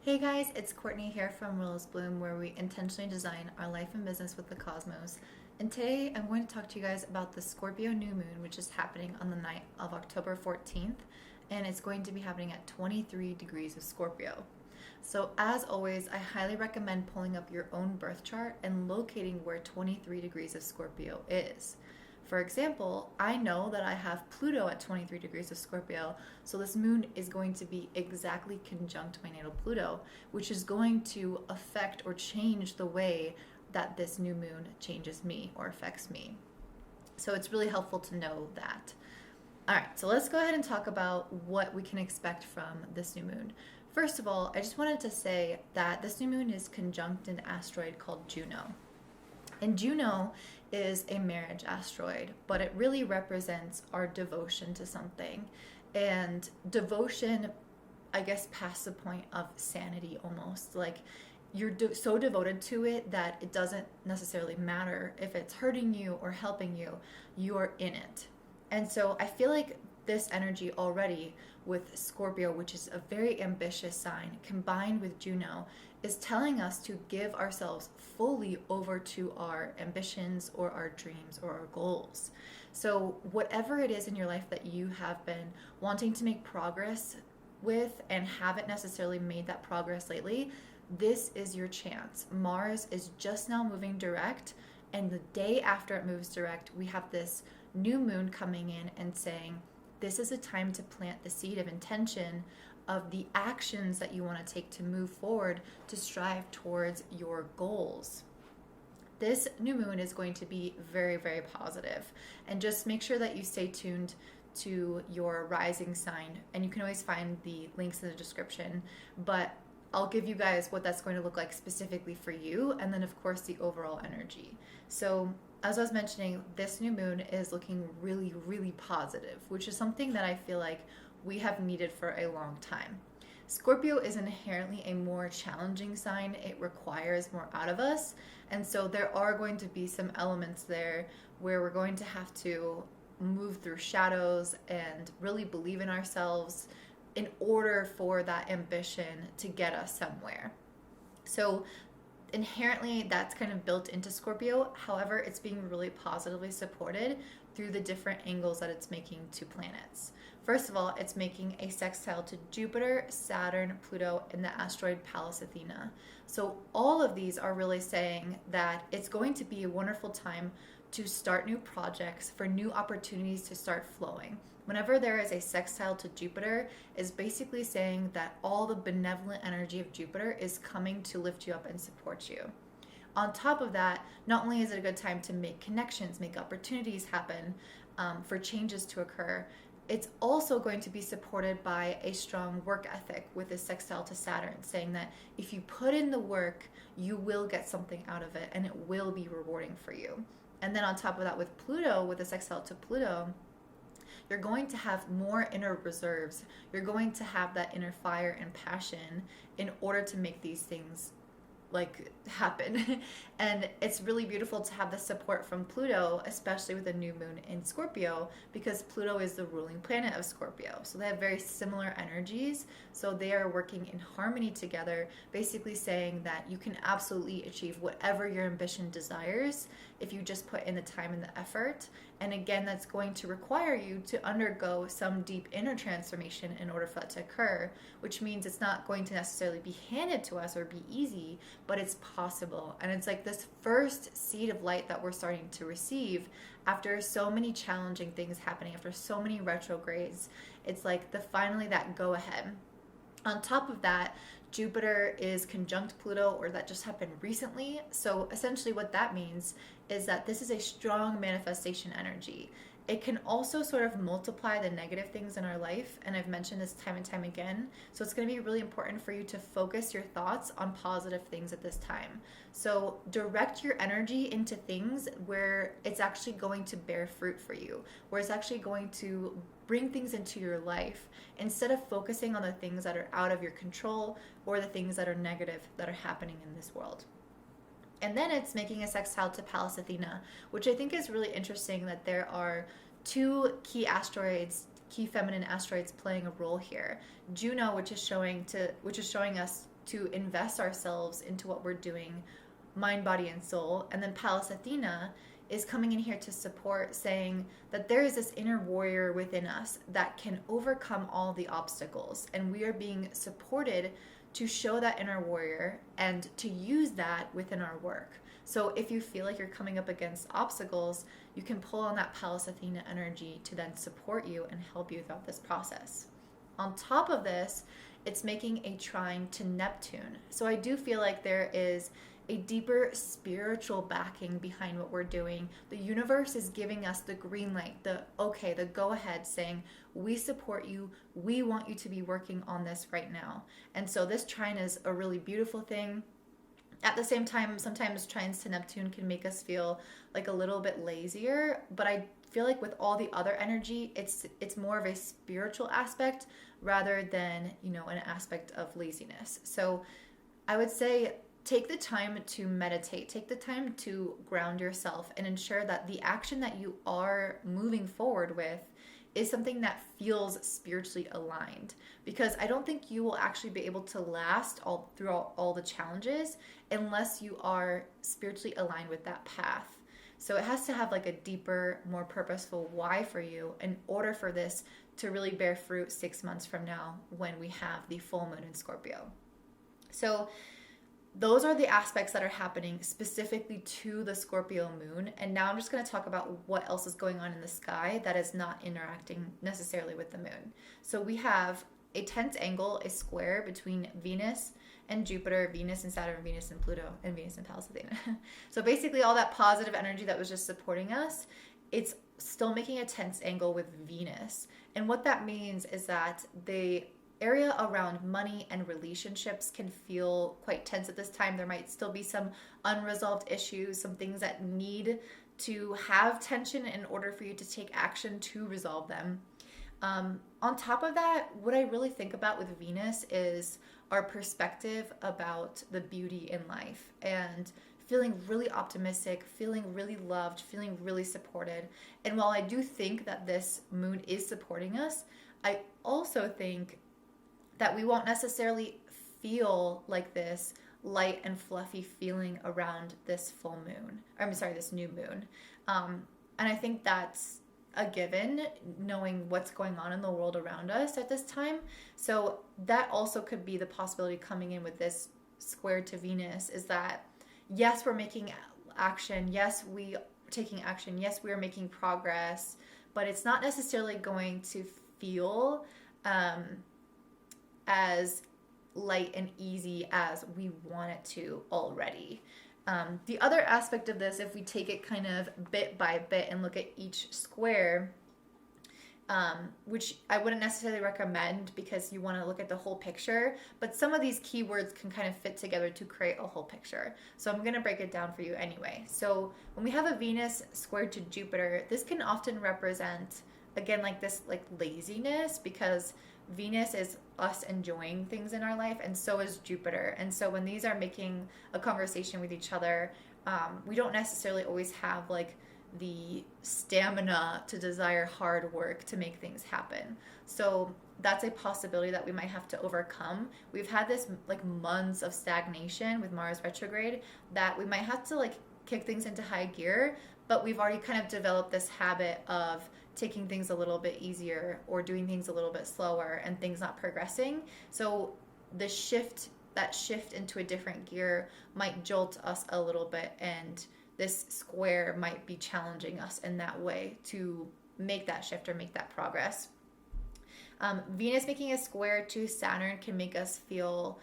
Hey guys, it's Courtney here from Rose Bloom, where we intentionally design our life and business with the cosmos. And today I'm going to talk to you guys about the Scorpio New Moon, which is happening on the night of October 14th, and it's going to be happening at 23 degrees of Scorpio. So, as always, I highly recommend pulling up your own birth chart and locating where 23 degrees of Scorpio is. For example, I know that I have Pluto at 23 degrees of Scorpio, so this moon is going to be exactly conjunct my natal Pluto, which is going to affect or change the way that this new moon changes me or affects me. So it's really helpful to know that. All right, so let's go ahead and talk about what we can expect from this new moon. First of all, I just wanted to say that this new moon is conjunct an asteroid called Juno. And Juno is a marriage asteroid, but it really represents our devotion to something. And devotion, I guess, past the point of sanity almost. Like you're so devoted to it that it doesn't necessarily matter if it's hurting you or helping you, you're in it. And so I feel like this energy already with Scorpio, which is a very ambitious sign, combined with Juno, is telling us to give ourselves fully over to our ambitions or our dreams or our goals. So, whatever it is in your life that you have been wanting to make progress with and haven't necessarily made that progress lately, this is your chance. Mars is just now moving direct, and the day after it moves direct, we have this new moon coming in and saying, this is a time to plant the seed of intention of the actions that you want to take to move forward to strive towards your goals. This new moon is going to be very, very positive. And just make sure that you stay tuned to your rising sign. And you can always find the links in the description. But I'll give you guys what that's going to look like specifically for you, and then, of course, the overall energy. So, as I was mentioning, this new moon is looking really, really positive, which is something that I feel like we have needed for a long time. Scorpio is inherently a more challenging sign. It requires more out of us. And so there are going to be some elements there where we're going to have to move through shadows and really believe in ourselves in order for that ambition to get us somewhere. So inherently that's kind of built into Scorpio. However, it's being really positively supported through the different angles that it's making to planets. First of all, it's making a sextile to Jupiter, Saturn, Pluto, and the asteroid Pallas Athena. So all of these are really saying that it's going to be a wonderful time to start new projects, for new opportunities to start flowing. Whenever there is a sextile to Jupiter, is basically saying that all the benevolent energy of Jupiter is coming to lift you up and support you. On top of that, not only is it a good time to make connections, make opportunities happen, for changes to occur, it's also going to be supported by a strong work ethic with a sextile to Saturn, saying that if you put in the work, you will get something out of it and it will be rewarding for you. And then on top of that, with Pluto, with a sextile to Pluto, you're going to have more inner reserves. You're going to have that inner fire and passion in order to make these things happen. And it's really beautiful to have the support from Pluto, especially with a new moon in Scorpio, because Pluto is the ruling planet of Scorpio. So they have very similar energies. So they are working in harmony together, basically saying that you can absolutely achieve whatever your ambition desires if you just put in the time and the effort. And again, that's going to require you to undergo some deep inner transformation in order for that to occur, which means it's not going to necessarily be handed to us or be easy, but it's possible. And it's like this first seed of light that we're starting to receive after so many challenging things happening, after so many retrogrades. It's like finally that go ahead. On top of that, Jupiter is conjunct Pluto, or that just happened recently. So essentially what that means is that this is a strong manifestation energy. It can also sort of multiply the negative things in our life, and I've mentioned this time and time again. So it's going to be really important for you to focus your thoughts on positive things at this time. So direct your energy into things where it's actually going to bear fruit for you, where it's actually going to bring things into your life, instead of focusing on the things that are out of your control or the things that are negative that are happening in this world. And then it's making a sextile to Pallas Athena, which I think is really interesting, that there are two key feminine asteroids playing a role here. Juno, which is showing us to invest ourselves into what we're doing, mind, body, and soul. And then Pallas Athena is coming in here to support, saying that there is this inner warrior within us that can overcome all the obstacles. And we are being supported to show that inner warrior and to use that within our work. So if you feel like you're coming up against obstacles, you can pull on that Pallas Athena energy to then support you and help you throughout this process. On top of this, it's making a trine to Neptune. So I do feel like there is a deeper spiritual backing behind what we're doing. The universe is giving us the green light, the go ahead, saying, we support you. We want you to be working on this right now. And so this trine is a really beautiful thing. At the same time, sometimes trines to Neptune can make us feel like a little bit lazier, but I feel like with all the other energy, it's more of a spiritual aspect rather than, an aspect of laziness. So I would say take the time to meditate, take the time to ground yourself and ensure that the action that you are moving forward with is something that feels spiritually aligned, because I don't think you will actually be able to last throughout all the challenges unless you are spiritually aligned with that path. So it has to have like a deeper, more purposeful why for you in order for this to really bear fruit 6 months from now when we have the full moon in Scorpio. So those are the aspects that are happening specifically to the Scorpio moon. And now I'm just going to talk about what else is going on in the sky that is not interacting necessarily with the moon. So we have a tense angle, a square between Venus and Jupiter, Venus and Saturn, Venus and Pluto, and Venus and Pallas Athena. So basically all that positive energy that was just supporting us, it's still making a tense angle with Venus. And what that means is that the area around money and relationships can feel quite tense at this time. There might still be some unresolved issues, some things that need to have tension in order for you to take action to resolve them. On top of that, what I really think about with Venus is our perspective about the beauty in life and feeling really optimistic, feeling really loved, feeling really supported. And while I do think that this moon is supporting us, I also think that we won't necessarily feel like this light and fluffy feeling around this this new moon. And I think that's a given, knowing what's going on in the world around us at this time. So that also could be the possibility coming in with this square to Venus, is that yes, we're making action. Yes, we are taking action. Yes, we are making progress, but it's not necessarily going to feel as light and easy as we want it to already. The other aspect of this, if we take it kind of bit by bit and look at each square, which I wouldn't necessarily recommend because you want to look at the whole picture, but some of these keywords can kind of fit together to create a whole picture. So I'm going to break it down for you anyway. So when we have a Venus squared to Jupiter, this can often represent, again, like this like laziness, because Venus is us enjoying things in our life, and so is Jupiter. And so when these are making a conversation with each other, we don't necessarily always have like the stamina to desire hard work to make things happen. So that's a possibility that we might have to overcome. We've had this like months of stagnation with Mars retrograde that we might have to like kick things into high gear, but we've already kind of developed this habit of taking things a little bit easier or doing things a little bit slower and things not progressing. So that shift into a different gear might jolt us a little bit, and this square might be challenging us in that way to make that shift or make that progress. Venus making a square to Saturn can make us feel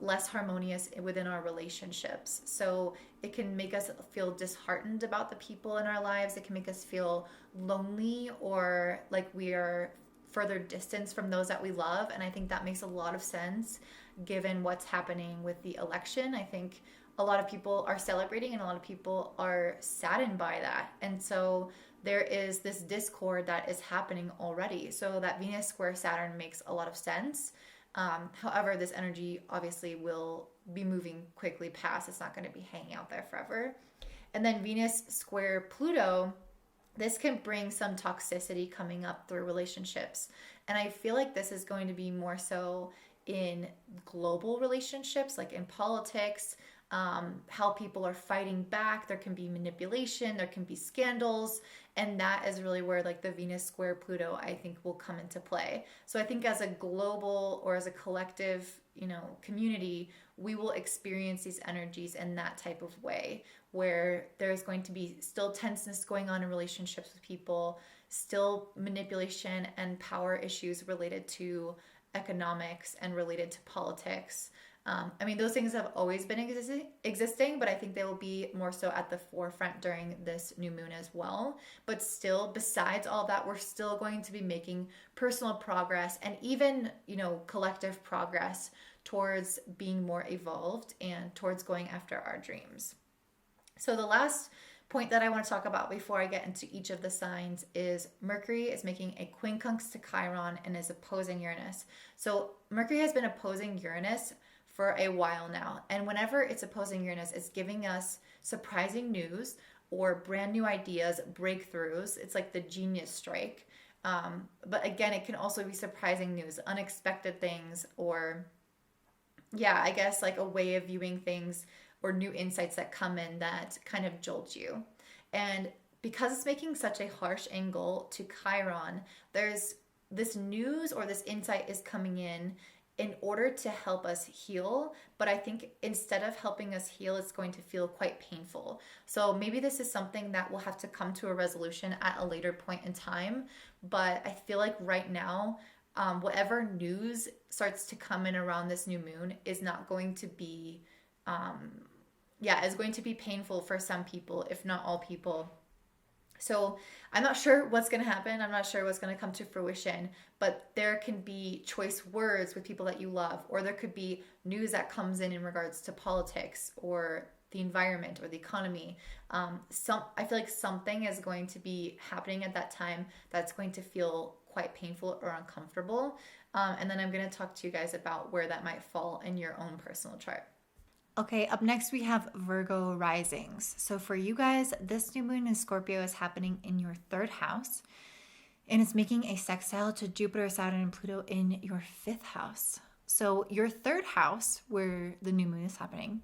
less harmonious within our relationships. So it can make us feel disheartened about the people in our lives. It can make us feel lonely or like we are further distanced from those that we love. And I think that makes a lot of sense given what's happening with the election. I think a lot of people are celebrating and a lot of people are saddened by that. And so there is this discord that is happening already. So that Venus square Saturn makes a lot of sense. However, this energy obviously will be moving quickly past. It's not going to be hanging out there forever. And then Venus square Pluto, this can bring some toxicity coming up through relationships. And I feel like this is going to be more so in global relationships, like in politics, how people are fighting back. There can be manipulation, there can be scandals, and that is really where like the Venus square Pluto, I think, will come into play. So I think as a global or as a collective, community, we will experience these energies in that type of way, where there's going to be still tenseness going on in relationships with people, still manipulation and power issues related to economics and related to politics. Those things have always been existing, but I think they will be more so at the forefront during this new moon as well. But still, besides all that, we're still going to be making personal progress and even, collective progress towards being more evolved and towards going after our dreams. So the last point that I want to talk about before I get into each of the signs is Mercury is making a quincunx to Chiron and is opposing Uranus. So Mercury has been opposing Uranus for a while now. And whenever it's opposing Uranus, it's giving us surprising news or brand new ideas, breakthroughs. It's like the genius strike. But again, it can also be surprising news, unexpected things, or I guess like a way of viewing things or new insights that come in that kind of jolt you. And because it's making such a harsh angle to Chiron, there's this news or this insight is coming in order to help us heal. But I think instead of helping us heal, it's going to feel quite painful. So maybe this is something that will have to come to a resolution at a later point in time. But I feel like right now, whatever news starts to come in around this new moon is not going to be, is going to be painful for some people, if not all people. So I'm not sure what's going to happen. I'm not sure what's going to come to fruition, but there can be choice words with people that you love, or there could be news that comes in regards to politics or the environment or the economy. I feel like something is going to be happening at that time that's going to feel quite painful or uncomfortable. And then I'm going to talk to you guys about where that might fall in your own personal chart. Okay, up next we have Virgo risings. So for you guys, this new moon in Scorpio is happening in your third house, and it's making a sextile to Jupiter, Saturn, and Pluto in your fifth house. So your third house, where the new moon is happening,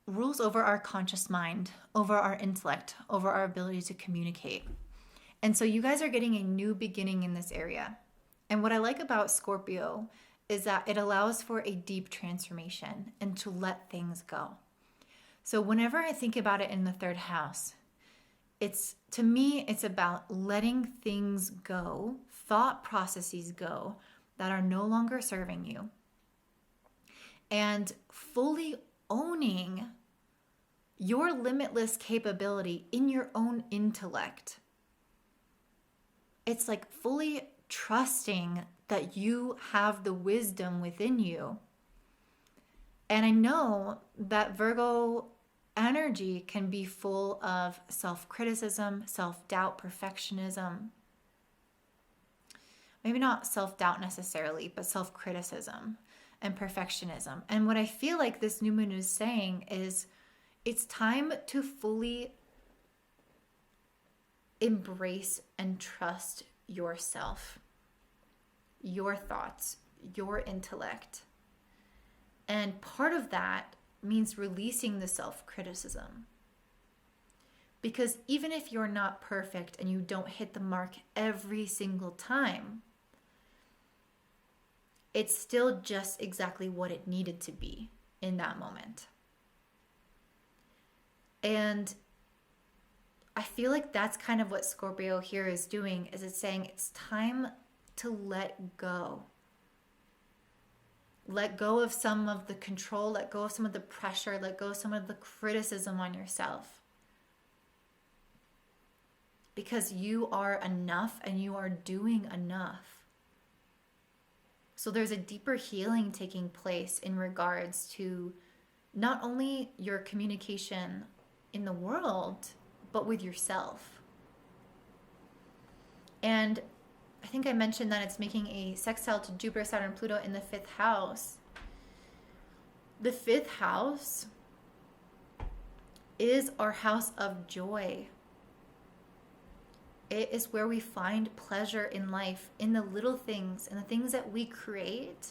rules over our conscious mind, over our intellect, over our ability to communicate. And so you guys are getting a new beginning in this area. And what I like about Scorpio is that it allows for a deep transformation and to let things go. So whenever I think about it in the third house, to me, it's about letting things go, thought processes go that are no longer serving you, and fully owning your limitless capability in your own intellect. It's like fully trusting that you have the wisdom within you. And I know that Virgo energy can be full of self-criticism, self-doubt, perfectionism. Maybe not self-doubt necessarily, but self-criticism and perfectionism. And what I feel like this new moon is saying is it's time to fully embrace and trust yourself, your thoughts, your intellect. And part of that means releasing the self-criticism. Because even if you're not perfect and you don't hit the mark every single time, it's still just exactly what it needed to be in that moment. And I feel like that's kind of what Scorpio here is doing, is it's saying it's time to let go. Let go of some of the control, let go of some of the pressure, let go of some of the criticism on yourself. Because you are enough and you are doing enough. So there's a deeper healing taking place in regards to not only your communication in the world, but with yourself. And I think I mentioned that it's making a sextile to Jupiter, Saturn, Pluto in the fifth house. The fifth house is our house of joy. It is where we find pleasure in life, in the little things, in the things that we create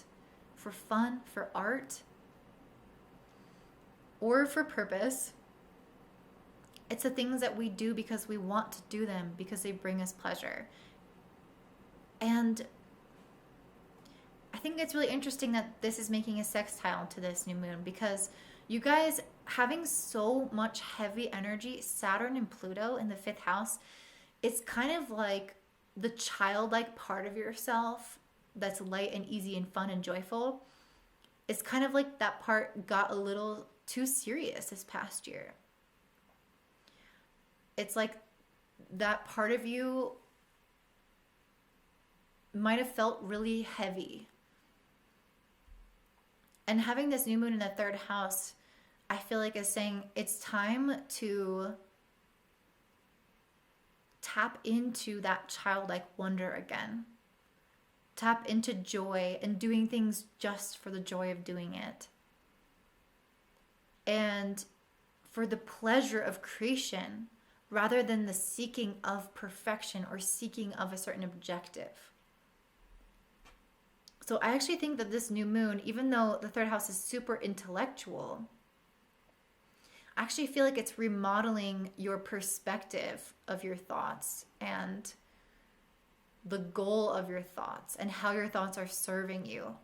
for fun, for art, or for purpose. It's the things that we do because we want to do them, because they bring us pleasure. And I think it's really interesting that this is making a sextile to this new moon, because you guys having so much heavy energy, Saturn and Pluto in the 5th house, it's kind of like the childlike part of yourself that's light and easy and fun and joyful. It's kind of like that part got a little too serious this past year. It's like that part of you might have felt really heavy. And having this new moon in the 3rd house, I feel like is saying it's time to tap into that childlike wonder again. Tap into joy and doing things just for the joy of doing it. And for the pleasure of creation, rather than the seeking of perfection or seeking of a certain objective. So I actually think that this new moon, even though the 3rd house is super intellectual, I actually feel like it's remodeling your perspective of your thoughts and the goal of your thoughts and how your thoughts are serving you.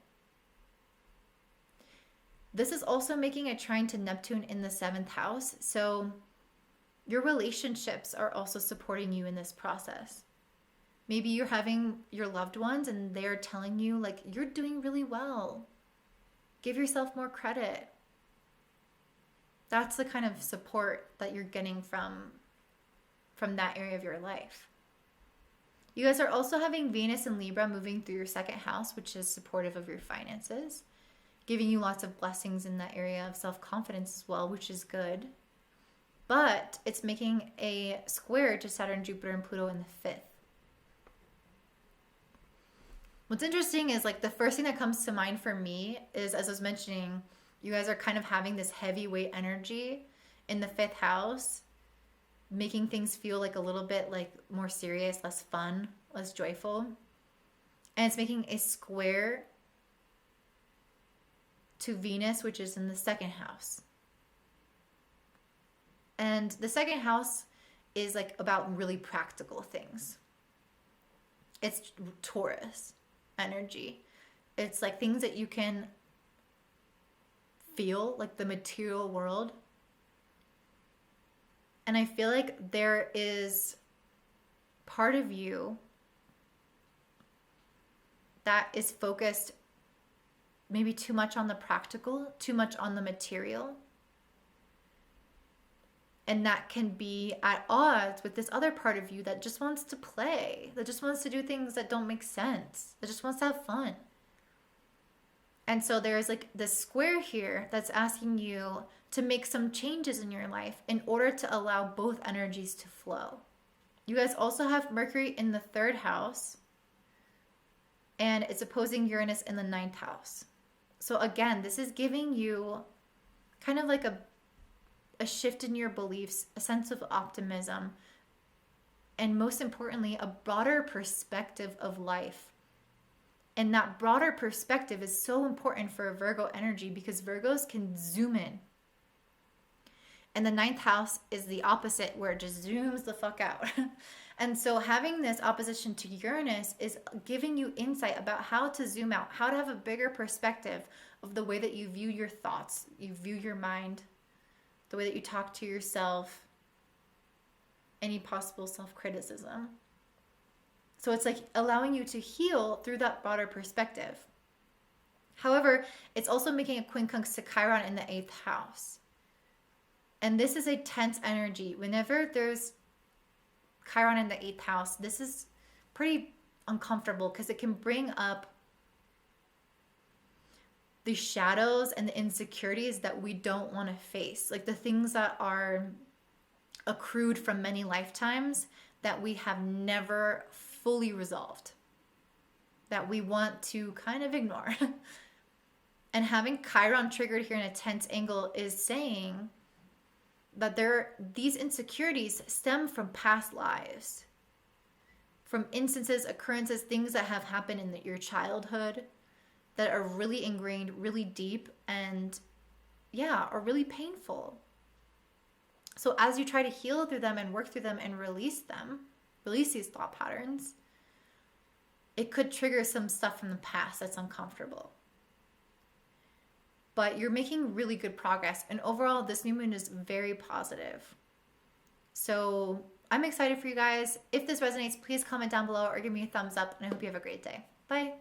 This is also making a trine to Neptune in the 7th house. So your relationships are also supporting you in this process. Maybe you're having your loved ones and they're telling you like, you're doing really well. Give yourself more credit. That's the kind of support that you're getting from that area of your life. You guys are also having Venus and Libra moving through your 2nd house, which is supportive of your finances, giving you lots of blessings in that area of self-confidence as well, which is good. But it's making a square to Saturn, Jupiter, and Pluto in the 5th. What's interesting is like the first thing that comes to mind for me is, as I was mentioning, you guys are kind of having this heavyweight energy in the 5th house, making things feel like a little bit like more serious, less fun, less joyful. And it's making a square to Venus, which is in the 2nd house. And the 2nd house is like about really practical things. It's Taurus energy. It's like things that you can feel, like the material world. And I feel like there is part of you that is focused maybe too much on the practical, too much on the material. And that can be at odds with this other part of you that just wants to play, that just wants to do things that don't make sense, that just wants to have fun. And so there's like this square here that's asking you to make some changes in your life in order to allow both energies to flow. You guys also have Mercury in the 3rd house, and it's opposing Uranus in the 9th house. So again, this is giving you kind of like a shift in your beliefs, a sense of optimism, and most importantly, a broader perspective of life. And that broader perspective is so important for a Virgo energy because Virgos can zoom in. And the 9th house is the opposite, where it just zooms the fuck out. And so having this opposition to Uranus is giving you insight about how to zoom out, how to have a bigger perspective of the way that you view your thoughts, you view your mind, the way that you talk to yourself, any possible self-criticism. So it's like allowing you to heal through that broader perspective. However, it's also making a quincunx to Chiron in the 8th house. And this is a tense energy. Whenever there's Chiron in the 8th house, this is pretty uncomfortable because it can bring up the shadows and the insecurities that we don't want to face. Like the things that are accrued from many lifetimes that we have never fully resolved, that we want to kind of ignore. And having Chiron triggered here in a tense angle is saying that these insecurities stem from past lives. from instances, occurrences, things that have happened in your childhood that are really ingrained, really deep, and yeah, are really painful. So as you try to heal through them and work through them and release these thought patterns, it could trigger some stuff from the past that's uncomfortable. But you're making really good progress. And overall, this new moon is very positive. So I'm excited for you guys. If this resonates, please comment down below or give me a thumbs up. And I hope you have a great day. Bye.